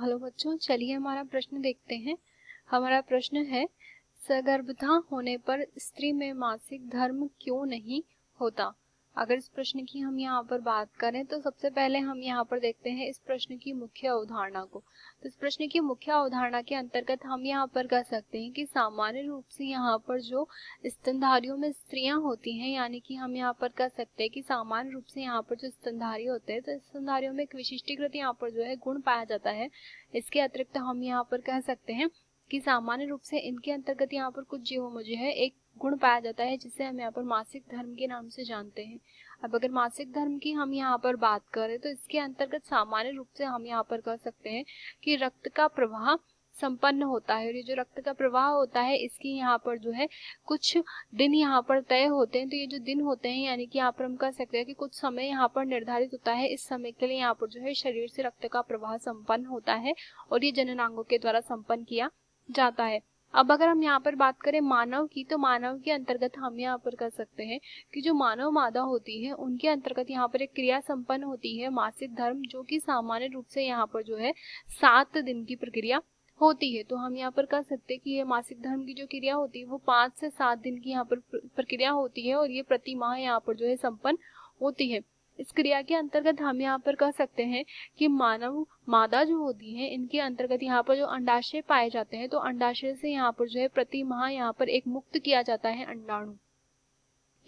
Hello बच्चों, चलिए हमारा प्रश्न देखते हैं। हमारा प्रश्न है, सगर्भता होने पर स्त्री में मासिक धर्म क्यों नहीं होता। अगर इस प्रश्न की हम यहाँ पर बात करें तो सबसे पहले हम यहाँ पर देखते हैं इस प्रश्न की मुख्य अवधारणा को। तो इस प्रश्न की मुख्य अवधारणा के अंतर्गत हम यहाँ पर कह सकते हैं कि सामान्य रूप से यहाँ पर जो स्तनधारियों में स्त्रियां होती हैं, यानी कि हम यहाँ पर कह सकते हैं कि सामान्य रूप से यहाँ पर जो स्तनधारी होते हैं तो स्तनधारियों में एक विशिष्टीकृत यहाँ पर जो है गुण पाया जाता है। इसके अतिरिक्त हम यहाँ पर कह सकते हैं कि सामान्य रूप से इनके अंतर्गत यहाँ पर कुछ जीवों में जो है एक गुण पाया जाता है जिसे हम यहाँ पर मासिक धर्म के नाम से जानते हैं। अब अगर मासिक धर्म की हम यहाँ पर बात करें तो इसके अंतर्गत सामान्य रूप से हम यहाँ पर कह सकते हैं कि रक्त का प्रवाह संपन्न होता है। और ये जो रक्त का प्रवाह होता है इसकी यहाँ पर जो है कुछ दिन यहाँ पर तय होते हैं। तो ये जो दिन होते हैं यानी कि यहाँ पर हम कह सकते हैं कि कुछ समय यहाँ पर निर्धारित होता है। इस समय के लिए यहाँ पर जो है शरीर से रक्त का प्रवाह संपन्न होता है और ये जननांगों के द्वारा संपन्न किया जाता है। अब अगर हम यहाँ पर बात करें मानव की, तो मानव के अंतर्गत हम यहाँ पर कर सकते हैं कि जो मानव मादा होती है उनके अंतर्गत यहाँ पर एक क्रिया संपन्न होती है मासिक धर्म, जो कि सामान्य रूप से यहाँ पर जो है 7 दिन की प्रक्रिया होती है। तो हम यहाँ पर कह सकते हैं कि ये मासिक धर्म की जो क्रिया होती है वो 5 से 7 दिन की यहाँ पर प्रक्रिया होती है और ये प्रति माह यहाँ पर जो है संपन्न होती है। इस क्रिया के अंतर्गत हम यहाँ पर कह सकते हैं कि मानव मादा जो होती है इनके अंतर्गत यहाँ पर जो अंडाशय पाए जाते हैं तो अंडाशय से यहाँ पर जो है प्रति माह यहाँ पर एक मुक्त किया जाता है अंडाणु।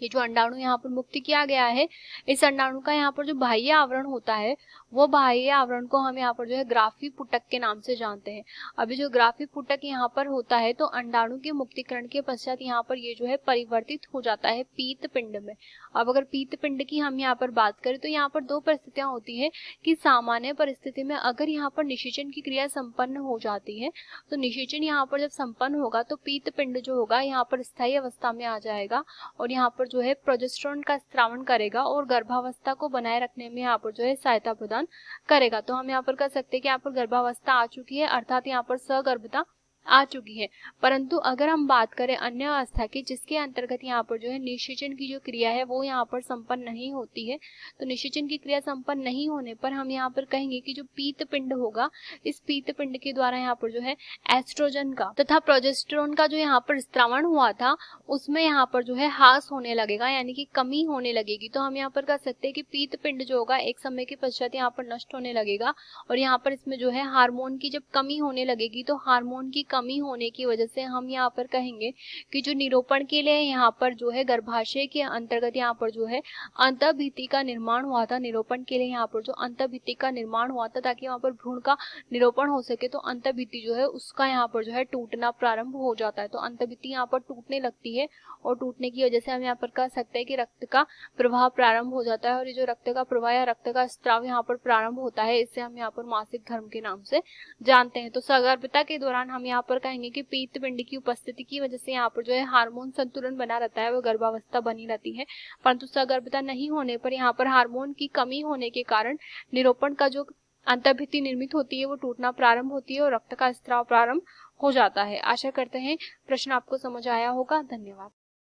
ये जो अंडाणु यहाँ पर मुक्त किया गया है, इस अंडाणु का यहाँ पर जो बाह्य आवरण होता है वो बाह्य आवरण को हम यहाँ पर जो है ग्राफी पुटक के नाम से जानते हैं। अभी जो ग्राफी पुटक यहाँ पर होता है तो अंडाणु के मुक्तिकरण के पश्चात यहाँ पर ये जो है परिवर्तित हो जाता है पीत पिंड में। अब अगर पीत पिंड की हम यहाँ पर बात करें तो यहाँ पर 2 परिस्थितियां होती है कि सामान्य परिस्थिति में अगर यहाँ पर निषेचन की क्रिया संपन्न हो जाती है तो निषेचन यहाँ पर जब संपन्न होगा तो पीत पिंड जो होगा यहाँ पर स्थायी अवस्था में आ जाएगा और यहाँ पर जो है प्रोजेस्टेरोन का स्त्रावण करेगा और गर्भावस्था को बनाए रखने में यहाँ पर जो है सहायता प्रदान करेगा। तो हम यहाँ पर कह सकते हैं कि यहाँ पर गर्भावस्था आ चुकी है, अर्थात यहाँ पर सगर्भता आ चुकी है। परंतु अगर हम बात करें अन्य अवस्था की जिसके अंतर्गत यहाँ पर जो है निषेचन की जो क्रिया है वो यहाँ पर संपन्न नहीं होती है, तो निषेचन की क्रिया संपन्न नहीं होने पर हम यहाँ पर कहेंगे कि जो पीत पिंड होगा इस पीत पिंड के द्वारा यहाँ पर जो है एस्ट्रोजन का तथा प्रोजेस्टेरोन का जो यहाँ पर स्त्रावण हुआ था उसमें यहाँ पर जो है ह्रास होने लगेगा, यानी कि कमी होने लगेगी। तो हम यहाँ पर कह सकते हैं कि पीत पिंड जो होगा एक समय के पश्चात यहाँ पर नष्ट होने लगेगा और यहाँ पर इसमें जो है हार्मोन की जब कमी होने लगेगी तो हार्मोन की कमी होने की वजह से हम यहाँ पर कहेंगे कि जो निरूपण के लिए यहाँ पर जो है गर्भाशय के अंतर्गत यहाँ पर जो है अंतःभित्ति का निर्माण हुआ था, निरूपण के लिए यहाँ पर जो अंतःभित्ति का निर्माण हुआ था ताकि वहाँ पर भ्रूण का निरूपण हो सके, तो अंतःभित्ति जो है उसका यहाँ पर जो है टूटना प्रारंभ हो जाता है। तो अंतःभित्ति यहाँ पर टूटने लगती है और टूटने की वजह से हम यहाँ पर कह सकते हैं कि रक्त का प्रवाह प्रारंभ हो जाता है और ये जो रक्त का प्रवाह या रक्त का स्त्राव यहाँ पर प्रारंभ होता है इससे हम यहाँ पर मासिक धर्म के नाम से जानते हैं। तो सगर्भता के दौरान हम यहाँ पर कहेंगे कि पीत पिंड की उपस्थिति की वजह से यहाँ पर जो है हार्मोन संतुलन बना रहता है, वो गर्भावस्था बनी रहती है। परंतु सगर्भता नहीं होने पर यहाँ पर हार्मोन की कमी होने के कारण निरूपण का जो अंतःभित्ति निर्मित होती है वो टूटना प्रारंभ होती है और रक्त का स्त्राव प्रारंभ हो जाता है। आशा करते हैं प्रश्न आपको समझ आया होगा। धन्यवाद।